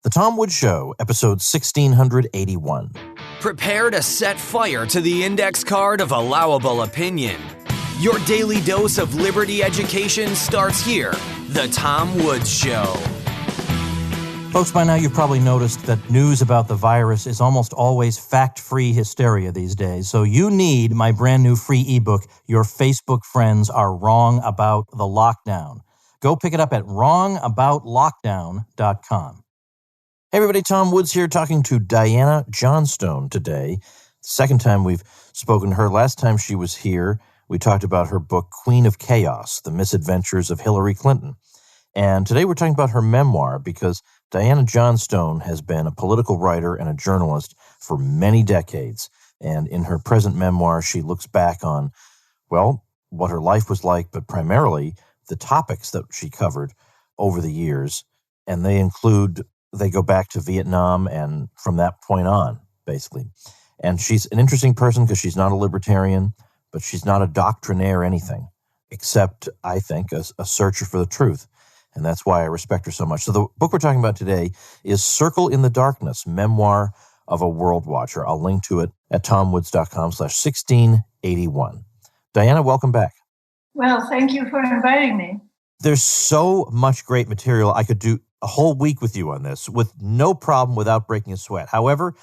The Tom Woods Show, episode 1681. Prepare to set fire to the index card of allowable opinion. Your daily dose of liberty education starts here. The Tom Woods Show. Folks, by now you've probably noticed that news about the virus is almost always fact-free hysteria these days. So you need my brand new free ebook, Your Facebook Friends Are Wrong About the Lockdown. Go pick it up at wrongaboutlockdown.com. Hey everybody, Tom Woods here talking to Diana Johnstone today. Second time we've spoken to her. Last time she was here, we talked about her book, Queen of Chaos, The Misadventures of Hillary Clinton. And today we're talking about her memoir because Diana Johnstone has been a political writer and a journalist for many decades. And in her present memoir, she looks back on, well, what her life was like, but primarily the topics that she covered over the years. And they go back to Vietnam and from that point on, basically. And she's an interesting person because she's not a libertarian, but she's not a doctrinaire anything, except, I think, a searcher for the truth. And that's why I respect her so much. So the book we're talking about today is Circle in the Darkness, Memoir of a World Watcher. I'll link to it at tomwoods.com/1681. Diana, welcome back. Well, thank you for inviting me. There's so much great material. I could do a whole week with you on this with no problem without breaking a sweat. However,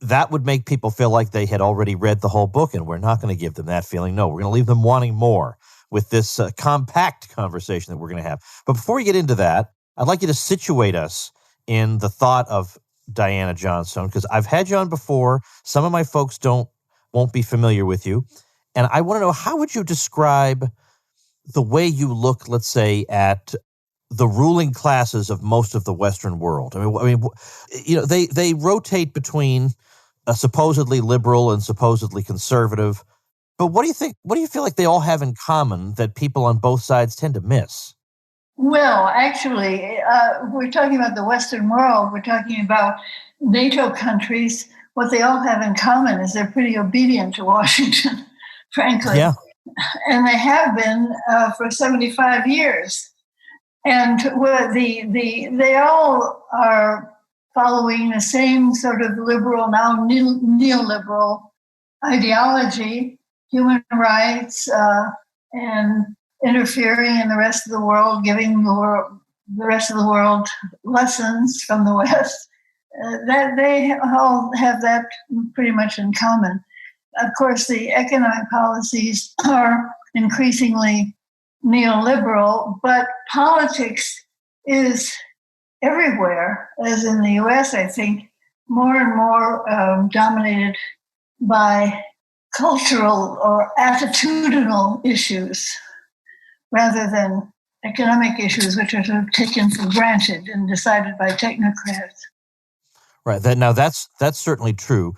that would make people feel like they had already read the whole book, and we're not going to give them that feeling. No, we're going to leave them wanting more with this compact conversation that we're going to have. But before we get into that, I'd like you to situate us in the thought of Diana Johnstone, because I've had you on before. Some of my folks won't be familiar with you. And I want to know, how would you describe the way you look, let's say, at the ruling classes of most of the Western world? I mean, you know, they rotate between a supposedly liberal and supposedly conservative. But what do you think? What do you feel like they all have in common that people on both sides tend to miss? Well, actually, we're talking about the Western world. We're talking about NATO countries. What they all have in common is they're pretty obedient to Washington, frankly. Yeah. And they have been for 75 years. And they all are following the same sort of liberal, now neoliberal ideology, human rights, and interfering in the rest of the world, giving the rest of the world lessons from the West. That they all have that pretty much in common. Of course, the economic policies are increasingly neoliberal, but politics is everywhere, as in the U.S., I think, more and more dominated by cultural or attitudinal issues rather than economic issues, which are sort of taken for granted and decided by technocrats. Right. That's certainly true.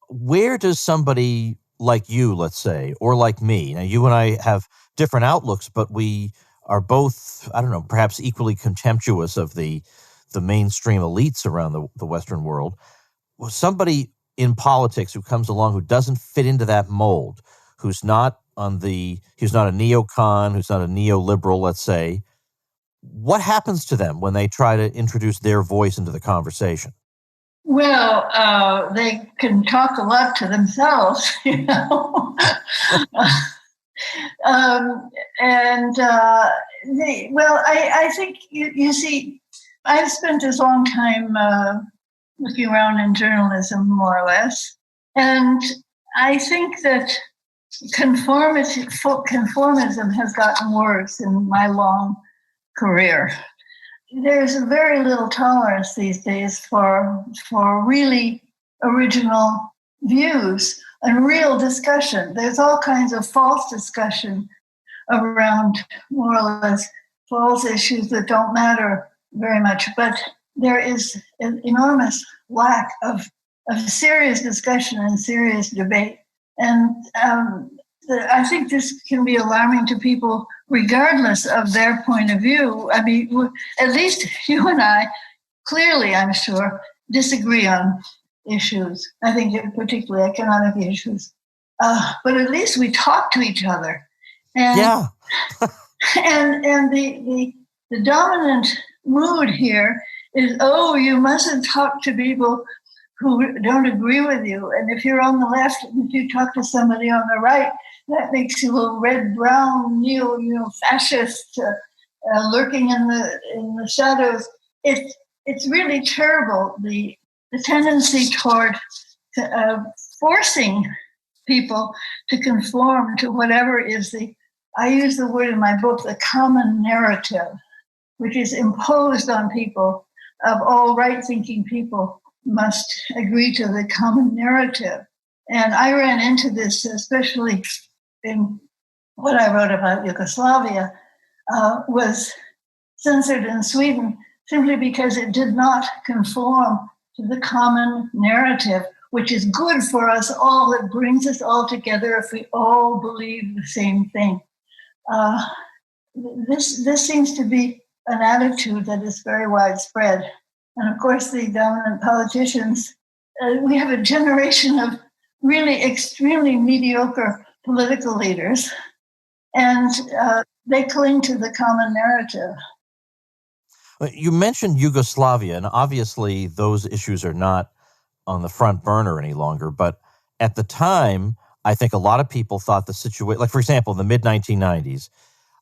Where does somebody like you, let's say, or like me, now you and I have different outlooks, but we are both, I don't know, perhaps equally contemptuous of the mainstream elites around the Western world. Well, somebody in politics who comes along who doesn't fit into that mold, who's not a neocon, who's not a neoliberal, let's say, what happens to them when they try to introduce their voice into the conversation? Well, they can talk a lot to themselves, you know. I think, you see, I've spent this long time looking around in journalism, more or less, and I think that conformism has gotten worse in my long career. There's very little tolerance these days for really original views and real discussion. There's all kinds of false discussion around more or less false issues that don't matter very much. But there is an enormous lack of serious discussion and serious debate. And I think this can be alarming to people regardless of their point of view. I mean, at least you and I clearly, I'm sure, disagree on issues. I think particularly economic issues. But at least we talk to each other. And, yeah. and the dominant mood here is, oh, you mustn't talk to people who don't agree with you. And if you're on the left, if you talk to somebody on the right, that makes you a red, brown, fascist lurking in the shadows. It's really terrible. The tendency toward forcing people to conform to whatever is I use the word in my book, the common narrative, which is imposed on people of all right-thinking people must agree to the common narrative. And I ran into this, especially in what I wrote about Yugoslavia, was censored in Sweden simply because it did not conform to the common narrative, which is good for us all. It brings us all together if we all believe the same thing. This seems to be an attitude that is very widespread. And of course, the dominant politicians, we have a generation of really extremely mediocre political leaders, and they cling to the common narrative. You mentioned Yugoslavia, and obviously those issues are not on the front burner any longer. But at the time, I think a lot of people thought the situation, like for example, in the mid-1990s,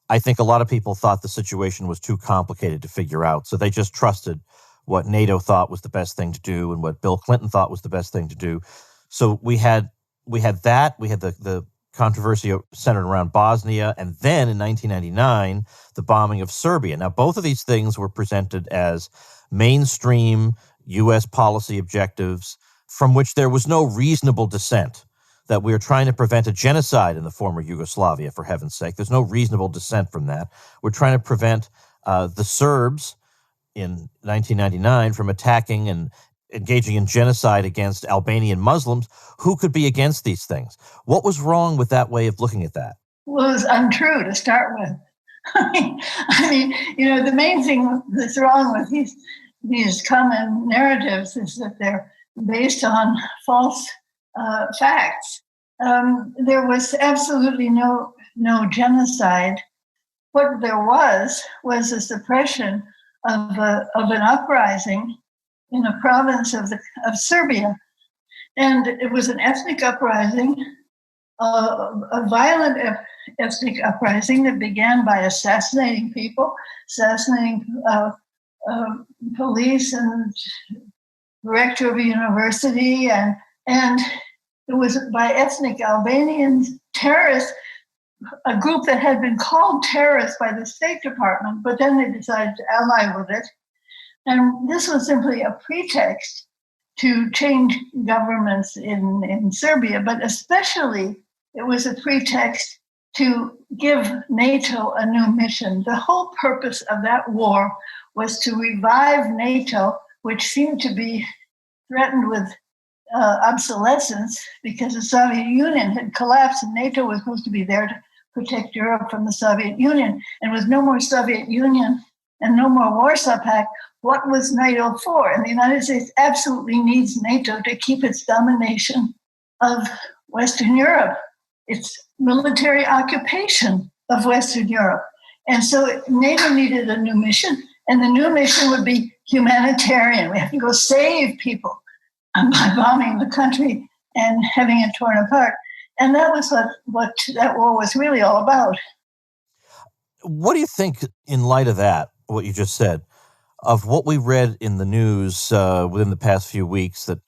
I think a lot of people thought the situation was too complicated to figure out. So they just trusted what NATO thought was the best thing to do and what Bill Clinton thought was the best thing to do. So we had that. We had the controversy centered around Bosnia. And then in 1999, the bombing of Serbia. Now, both of these things were presented as mainstream U.S. policy objectives from which there was no reasonable dissent, that we are trying to prevent a genocide in the former Yugoslavia, for heaven's sake. There's no reasonable dissent from that. We're trying to prevent the Serbs in 1999 from attacking and engaging in genocide against Albanian Muslims. Who could be against these things? What was wrong with that way of looking at that? Well, it was untrue to start with. I mean, the main thing that's wrong with these common narratives is that they're based on false facts. There was absolutely no genocide. What there was a suppression of an uprising in a province of Serbia, and it was an ethnic uprising, a violent ethnic uprising that began by assassinating people, assassinating police and director of a university, and it was by ethnic Albanian terrorists, a group that had been called terrorists by the State Department, but then they decided to ally with it. And this was simply a pretext to change governments in Serbia, but especially it was a pretext to give NATO a new mission. The whole purpose of that war was to revive NATO, which seemed to be threatened with obsolescence because the Soviet Union had collapsed and NATO was supposed to be there to protect Europe from the Soviet Union. And with no more Soviet Union and no more Warsaw Pact, what was NATO for? And the United States absolutely needs NATO to keep its domination of Western Europe, its military occupation of Western Europe. And so NATO needed a new mission, and the new mission would be humanitarian. We have to go save people by bombing the country and having it torn apart. And that was what that war was really all about. What do you think, in light of that, what you just said, of what we read in the news within the past few weeks, that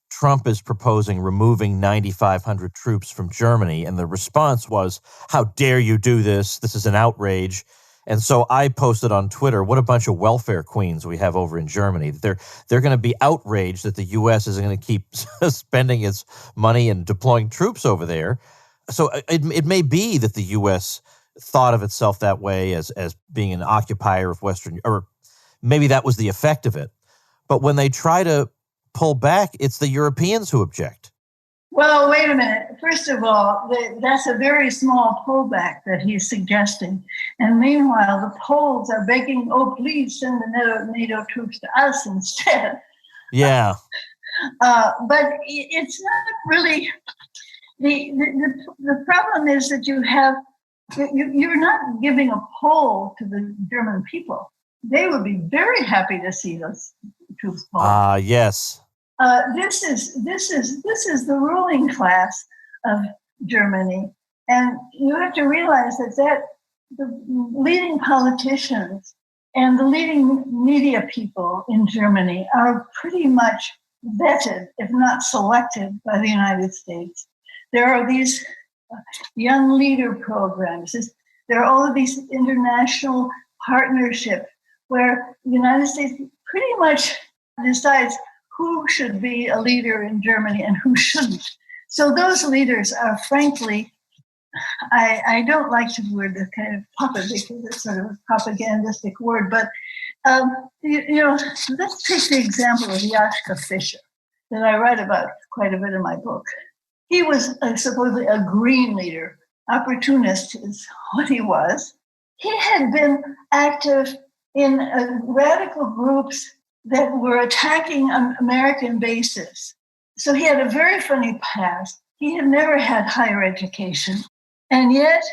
Trump is proposing removing 9,500 troops from Germany, and the response was, how dare you do this? This is an outrage. And so I posted on Twitter, what a bunch of welfare queens we have over in Germany. They're going to be outraged that the U.S. isn't going to keep spending its money and deploying troops over there. So it may be that the U.S. thought of itself that way as being an occupier of Western, or maybe that was the effect of it. But when they try to pull back, it's the Europeans who object. Well, wait a minute. First of all, that's a very small pullback that he's suggesting. And meanwhile, the Poles are begging, oh, please send the NATO troops to us instead. Yeah. But it's not really, the problem is that you're not giving a poll to the German people. they would be very happy to see those troops pull. Yes. This is the ruling class of Germany, and you have to realize that the leading politicians and the leading media people in Germany are pretty much vetted, if not selected, by the United States. There are these young leader programs. There are all of these international partnerships where the United States pretty much decides who should be a leader in Germany and who shouldn't. So those leaders are, frankly, I don't like the word the kind of puppet because it's sort of a propagandistic word, but let's take the example of Joschka Fischer that I write about quite a bit in my book. He was supposedly a green leader. Opportunist is what he was. He had been active in radical groups that were attacking American bases. So he had a very funny past. He had never had higher education. And yet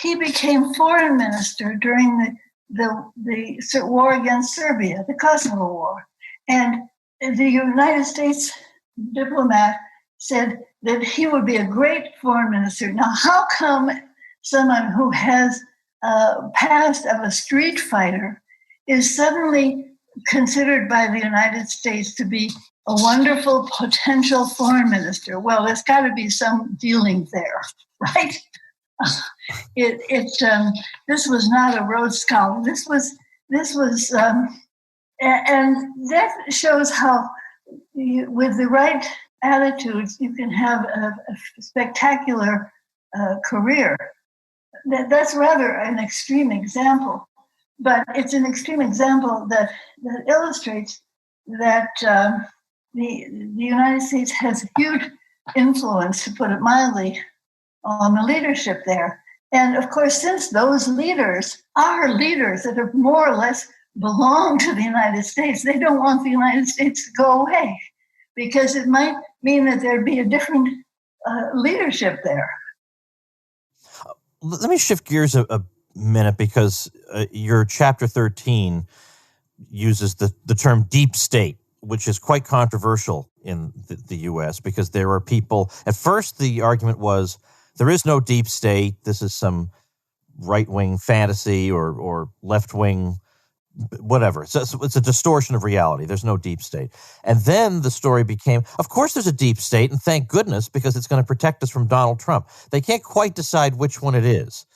he became foreign minister during the war against Serbia, the Kosovo War. And the United States diplomat said that he would be a great foreign minister. Now, how come someone who has a past of a street fighter is suddenly considered by the United States to be a wonderful potential foreign minister? Well, there's got to be some dealing there, right? This was not a Rhodes Scholar. This was, and that shows how, with the right attitudes, you can have a spectacular career. That's rather an extreme example, but it's an extreme example that illustrates that the United States has huge influence, to put it mildly, on the leadership there. And of course, since those leaders are leaders that have more or less belong to the United States, they don't want the United States to go away, because it might mean that there'd be a different leadership there. Let me shift gears a minute, because your chapter 13 uses the term deep state, which is quite controversial in the U.S. because there are people, at first the argument was, there is no deep state, this is some right-wing fantasy or left-wing whatever. So it's a distortion of reality. There's no deep state. And then the story became, of course there's a deep state, and thank goodness, because it's going to protect us from Donald Trump. They can't quite decide which one it is.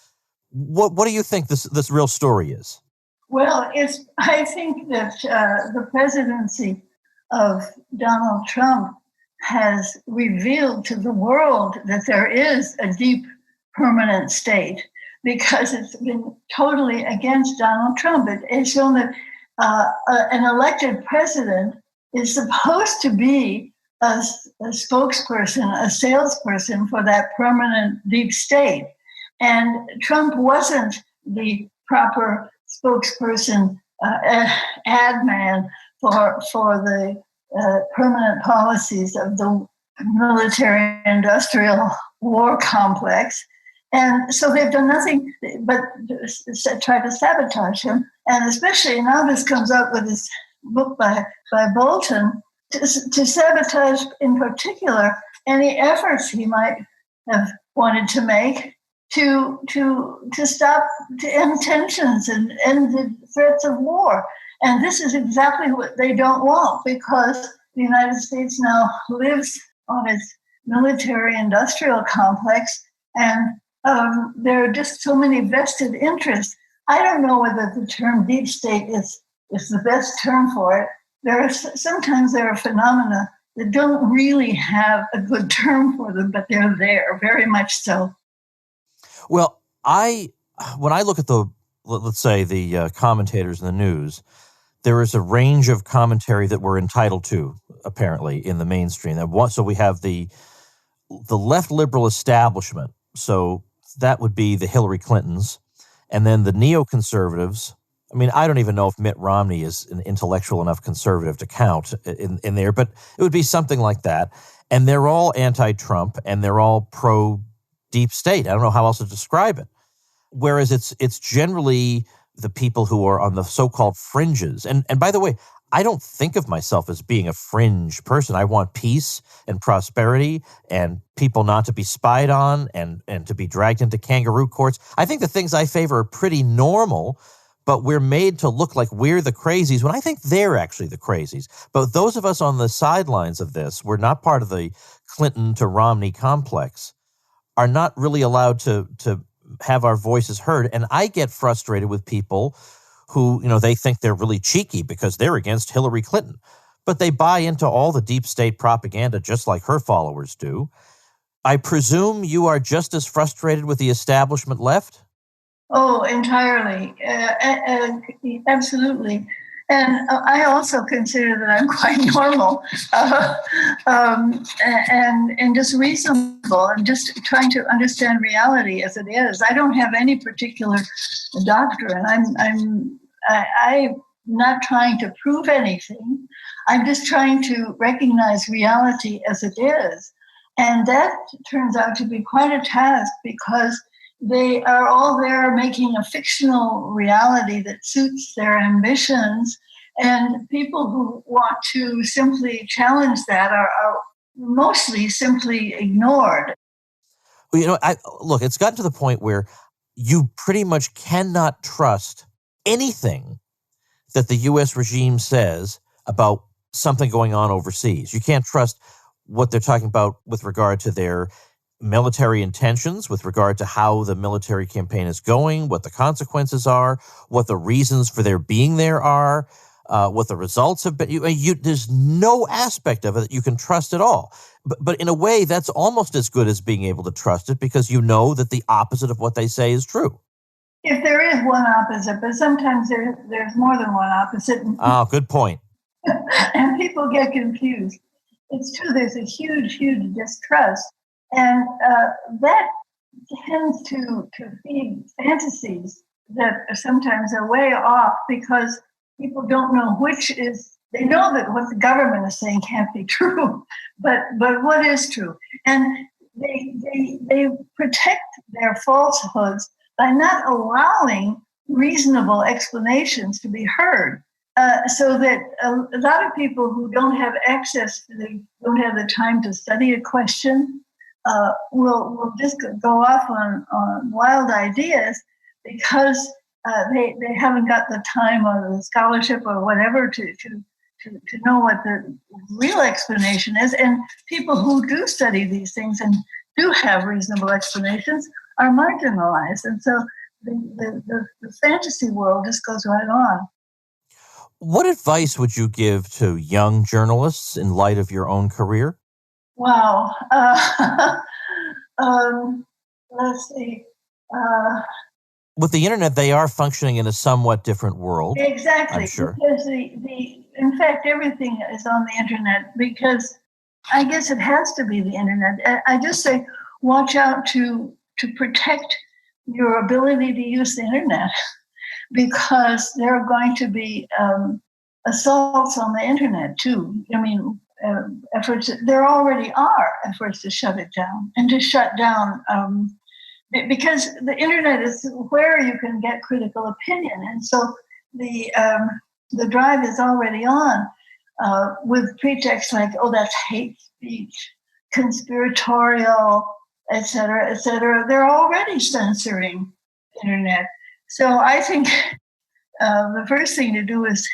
What do you think this real story is? Well, I think that the presidency of Donald Trump has revealed to the world that there is a deep permanent state, because it's been totally against Donald Trump. It has shown that an elected president is supposed to be a spokesperson, a salesperson for that permanent deep state. And Trump wasn't the proper spokesperson, ad man for the permanent policies of the military-industrial war complex. And so they've done nothing but try to sabotage him. And especially now this comes out with this book by Bolton to sabotage, in particular, any efforts he might have wanted to make to stop, to end tensions and end the threats of war. And this is exactly what they don't want, because the United States now lives on its military-industrial complex, and there are just so many vested interests. I don't know whether the term deep state is the best term for it. Sometimes there are phenomena that don't really have a good term for them, but they're there, very much so. Well, when I look at let's say the commentators in the news, there is a range of commentary that we're entitled to, apparently, in the mainstream. So we have the left liberal establishment. So that would be the Hillary Clintons, and then the neoconservatives. I mean, I don't even know if Mitt Romney is an intellectual enough conservative to count in there, but it would be something like that. And they're all anti-Trump, and they're all pro-deep state. I don't know how else to describe it. Whereas it's generally the people who are on the so-called fringes. And by the way, I don't think of myself as being a fringe person. I want peace and prosperity and people not to be spied on and to be dragged into kangaroo courts. I think the things I favor are pretty normal, but we're made to look like we're the crazies when I think they're actually the crazies. But those of us on the sidelines of this, we're not part of the Clinton to Romney complex, are not really allowed to have our voices heard. And I get frustrated with people who, they think they're really cheeky because they're against Hillary Clinton, but they buy into all the deep state propaganda just like her followers do. I presume you are just as frustrated with the establishment left? Oh, entirely. Absolutely. And I also consider that I'm quite normal and just reasonable and just trying to understand reality as it is. I don't have any particular doctrine. I'm not trying to prove anything. I'm just trying to recognize reality as it is. And that turns out to be quite a task because they are all there making a fictional reality that suits their ambitions. And people who want to simply challenge that are mostly simply ignored. Well, look, it's gotten to the point where you pretty much cannot trust anything that the U.S. regime says about something going on overseas. You can't trust what they're talking about with regard to their military intentions, with regard to how the military campaign is going, what the consequences are, what the reasons for their being there are, what the results have been. There's no aspect of it that you can trust at all. But in a way, that's almost as good as being able to trust it because you know that the opposite of what they say is true. If there is one opposite, but sometimes there's more than one opposite. Oh, good point. And people get confused. It's true, there's a huge, huge distrust. And that tends to feed fantasies that sometimes are way off because people don't know which is, they know that what the government is saying can't be true, but what is true? And they protect their falsehoods by not allowing reasonable explanations to be heard. So that a lot of people who don't have access to don't have the time to study a question will just go off on wild ideas because they haven't got the time or the scholarship or whatever to know what the real explanation is. And people who do study these things and do have reasonable explanations are marginalized. And so the fantasy world just goes right on. What advice would you give to young journalists in light of your own career? Wow. Let's see. With the internet, they are functioning in a somewhat different world. Exactly. I'm sure. Because in fact, everything is on the internet because I guess it has to be the internet. I just say, watch out to protect your ability to use the internet because there are going to be assaults on the internet too. I mean, efforts, there already are efforts to shut it down and to shut down because the internet is where you can get critical opinion. And so the drive is already on with pretexts like, oh, that's hate speech, conspiratorial, et cetera, et cetera. They're already censoring internet. So I think the first thing to do is,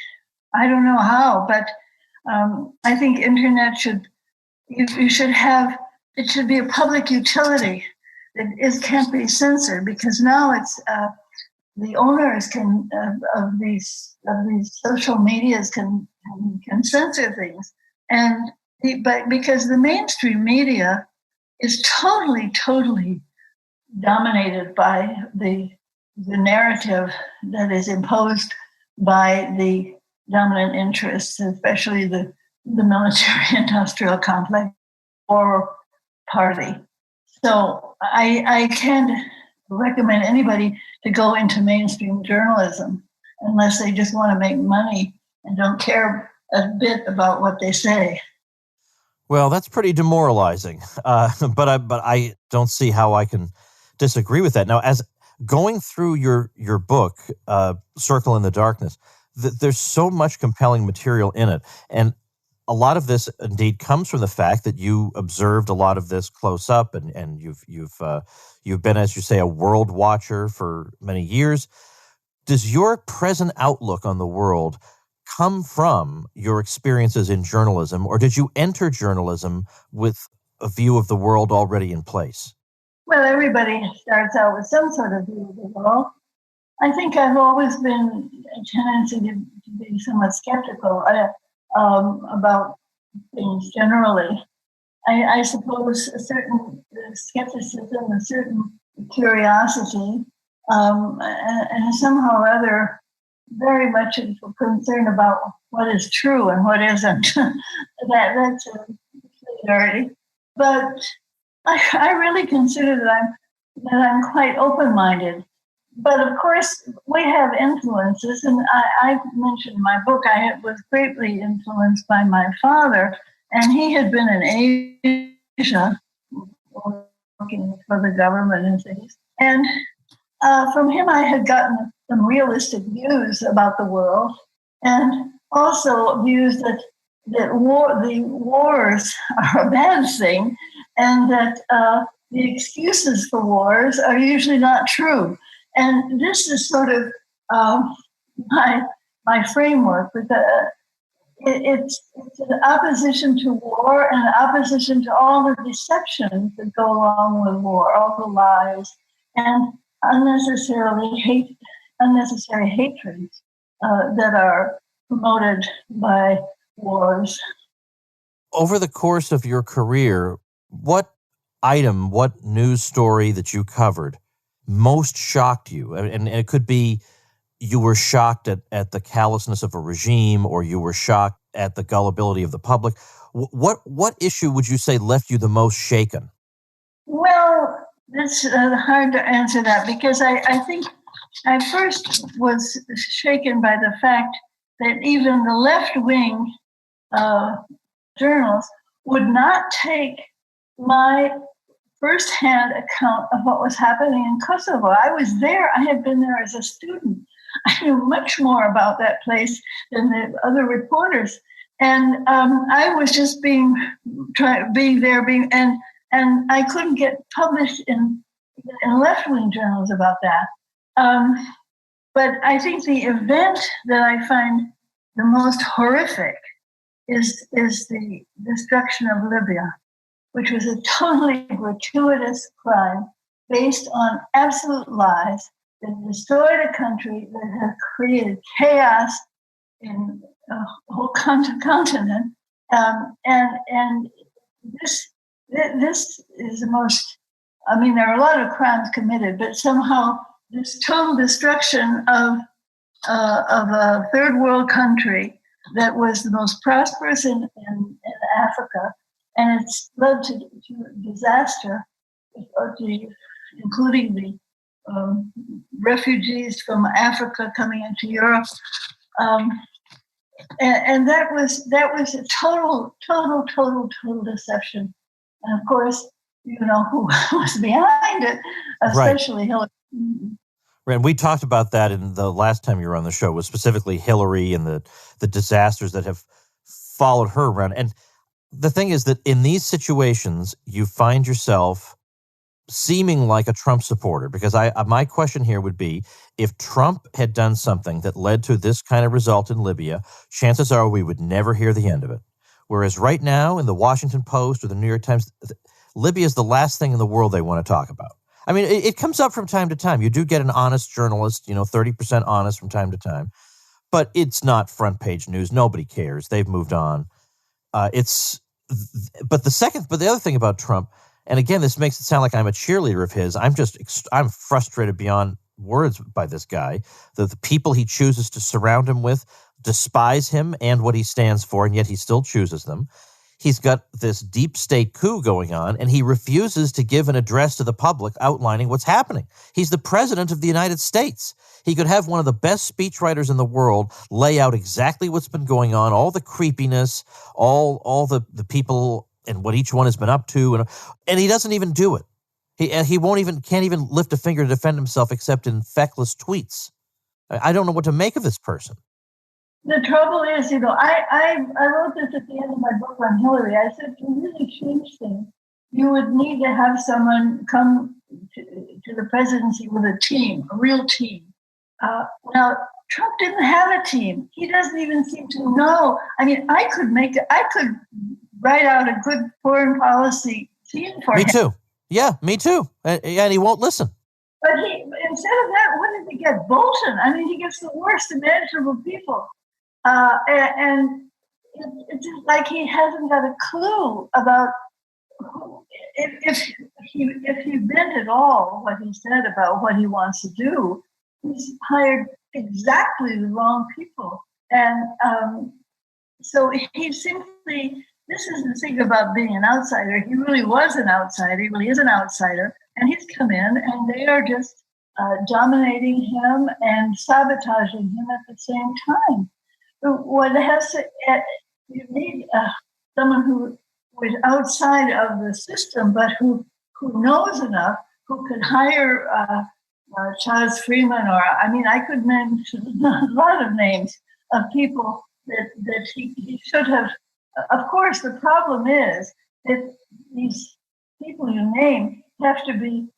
I don't know how, but I think internet you should have, it should be a public utility. It can't be censored because now it's the owners of these social medias can censor things, but because the mainstream media is totally dominated by the narrative that is imposed by the dominant interests, especially the military-industrial complex or party. So I can't recommend anybody to go into mainstream journalism unless they just want to make money and don't care a bit about what they say. Well, that's pretty demoralizing, but I don't see how I can disagree with that. Now, as going through your book, Circle in the Darkness, there's so much compelling material in it. And a lot of this indeed comes from the fact that you observed a lot of this close up, and you've been, as you say, a world watcher for many years. Does your present outlook on the world come from your experiences in journalism, or did you enter journalism with a view of the world already in place? Well, everybody starts out with some sort of view of the world. I think I've always been a tendency to be somewhat skeptical about things generally. I suppose a certain skepticism, a certain curiosity, and somehow or other very much a concern about what is true and what isn't. That's a familiarity. But I really consider that I'm quite open-minded. But of course, we have influences, and I mentioned in my book I was greatly influenced by my father, and he had been in Asia working for the government and things. And from him, I had gotten some realistic views about the world, and also views that the wars are a bad thing, and that the excuses for wars are usually not true. And this is sort of my framework. It's an opposition to war and an opposition to all the deceptions that go along with war, all the lies and unnecessary hatreds that are promoted by wars. Over the course of your career, what news story that you covered most shocked you? And it could be you were shocked at the callousness of a regime, or you were shocked at the gullibility of the public. What issue would you say left you the most shaken? Well, it's hard to answer that, because I think I first was shaken by the fact that even the left-wing journals would not take my first-hand account of what was happening in Kosovo. I was there. I had been there as a student. I knew much more about that place than the other reporters, and I was just being there, and I couldn't get published in left-wing journals about that. But I think the event that I find the most horrific is the destruction of Libya, which was a totally gratuitous crime based on absolute lies that destroyed a country that has created chaos in a whole continent. And this is the most, I mean, there are a lot of crimes committed, but somehow this total destruction of a third world country that was the most prosperous in Africa, and it's led to disaster, including the refugees from Africa coming into Europe, and that was a total deception. And of course, you know who was behind it, especially Hillary. Right, and we talked about that in the last time you were on the show, was specifically Hillary and the disasters that have followed her around. And the thing is that in these situations, you find yourself seeming like a Trump supporter, because my question here would be, if Trump had done something that led to this kind of result in Libya, chances are we would never hear the end of it. Whereas right now in the Washington Post or the New York Times, Libya is the last thing in the world they want to talk about. I mean, it comes up from time to time. You do get an honest journalist, 30% honest from time to time, but it's not front page news. Nobody cares. They've moved on. But the other thing about Trump, and again, this makes it sound like I'm a cheerleader of his. I'm frustrated beyond words by this guy. The people he chooses to surround him with despise him and what he stands for, and yet he still chooses them. He's got this deep state coup going on, and he refuses to give an address to the public outlining what's happening. He's the president of the United States. He could have one of the best speechwriters in the world lay out exactly what's been going on, all the creepiness, all the people and what each one has been up to, and he doesn't even do it. He can't even lift a finger to defend himself except in feckless tweets. I don't know what to make of this person. The trouble is, I wrote this at the end of my book on Hillary. I said, to really change things, you would need to have someone come to the presidency with a team, a real team. Now, Trump didn't have a team. He doesn't even seem to know. I mean, I could write out a good foreign policy team for him. Me too. Yeah, me too. And he won't listen. But instead of that, what did he get? Bolton. I mean, he gets the worst imaginable people. And it's like he hasn't got a clue about if he meant at all what he said about what he wants to do. He's hired exactly the wrong people. And so he simply, this is the thing about being an outsider. He really was an outsider. He really is an outsider. And he's come in and they are just dominating him and sabotaging him at the same time. You need someone who is outside of the system, but who knows enough, who could hire Charles Freeman, I could mention a lot of names of people that he should have. Of course, the problem is that these people you name have to be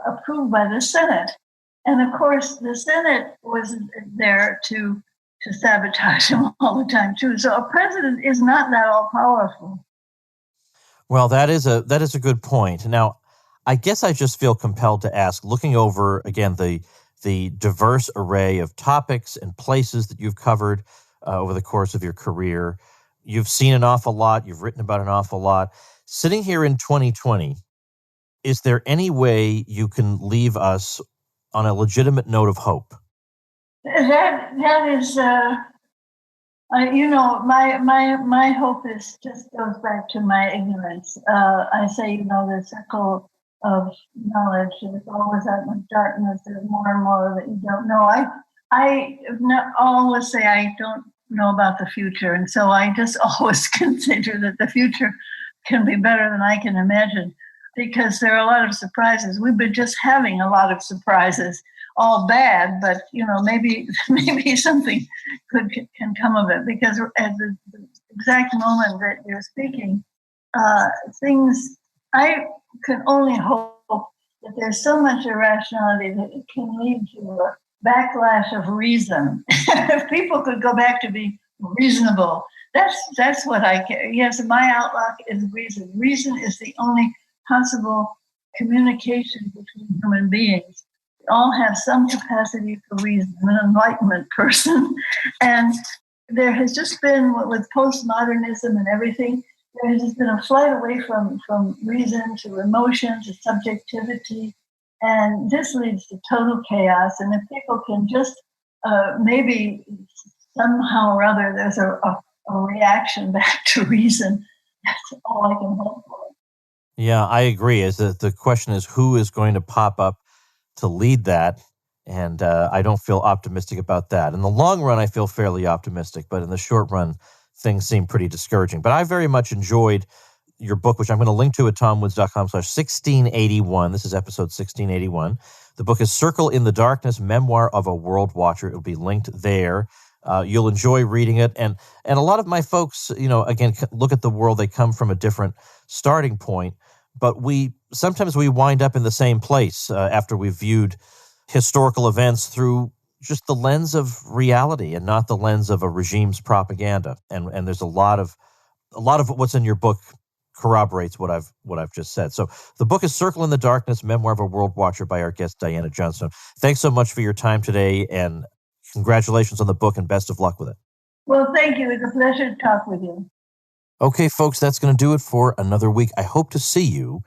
approved by the Senate. And of course, the Senate was there to sabotage him all the time, too. So a president is not that all-powerful. Well, that is a good point. Now, I guess I just feel compelled to ask, looking over, again, the diverse array of topics and places that you've covered over the course of your career, you've seen an awful lot, you've written about an awful lot. Sitting here in 2020, is there any way you can leave us on a legitimate note of hope? That is, my hope just goes back to my ignorance. I say, the circle of knowledge is always out in darkness. There's more and more that you don't know. I always say I don't know about the future, and so I just always consider that the future can be better than I can imagine, because there are a lot of surprises. We've been just having a lot of surprises, all bad, but maybe something can come of it, because at the exact moment that you're speaking, things, I can only hope that there's so much irrationality that it can lead to a backlash of reason. If people could go back to be reasonable, that's what I care. Yes, my outlook is reason. Reason is the only possible communication between human beings. We all have some capacity for reason. I'm an Enlightenment person. And there has just been, with postmodernism and everything, there has just been a flight away from reason to emotion to subjectivity. And this leads to total chaos. And if people can just maybe somehow or other there's a reaction back to reason, that's all I can hope for. Yeah, I agree. The question is, who is going to pop up to lead that? And I don't feel optimistic about that. In the long run, I feel fairly optimistic, but in the short run, things seem pretty discouraging. But I very much enjoyed your book, which I'm going to link to at tomwoods.com/1681. This is episode 1681. The book is Circle in the Darkness, Memoir of a World Watcher. It'll be linked there. You'll enjoy reading it. And a lot of my folks, again, look at the world. They come from a different starting point, but sometimes we wind up in the same place after we've viewed historical events through just the lens of reality and not the lens of a regime's propaganda. And there's a lot of what's in your book corroborates what I've just said. So the book is Circle in the Darkness, Memoir of a World Watcher by our guest, Diana Johnstone. Thanks so much for your time today, and congratulations on the book and best of luck with it. Well, thank you. It's a pleasure to talk with you. Okay, folks, that's going to do it for another week. I hope to see you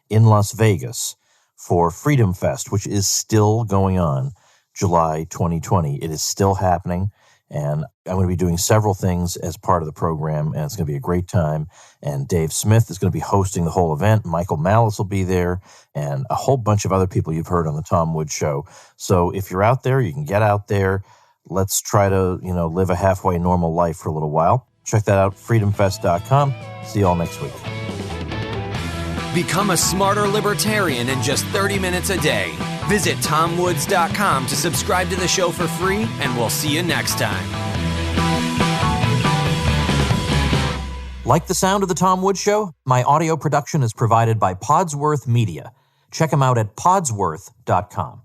in Las Vegas for Freedom Fest, which is still going on, July 2020. It is still happening, and I'm going to be doing several things as part of the program, and it's going to be a great time. And Dave Smith is going to be hosting the whole event. Michael Malice will be there, and a whole bunch of other people you've heard on the Tom Woods Show. So if you're out there, you can get out there. Let's try to, live a halfway normal life for a little while. Check that out, freedomfest.com. See you all next week. Become a smarter libertarian in just 30 minutes a day. Visit TomWoods.com to subscribe to the show for free, and we'll see you next time. Like the sound of The Tom Woods Show? My audio production is provided by Podsworth Media. Check them out at podsworth.com.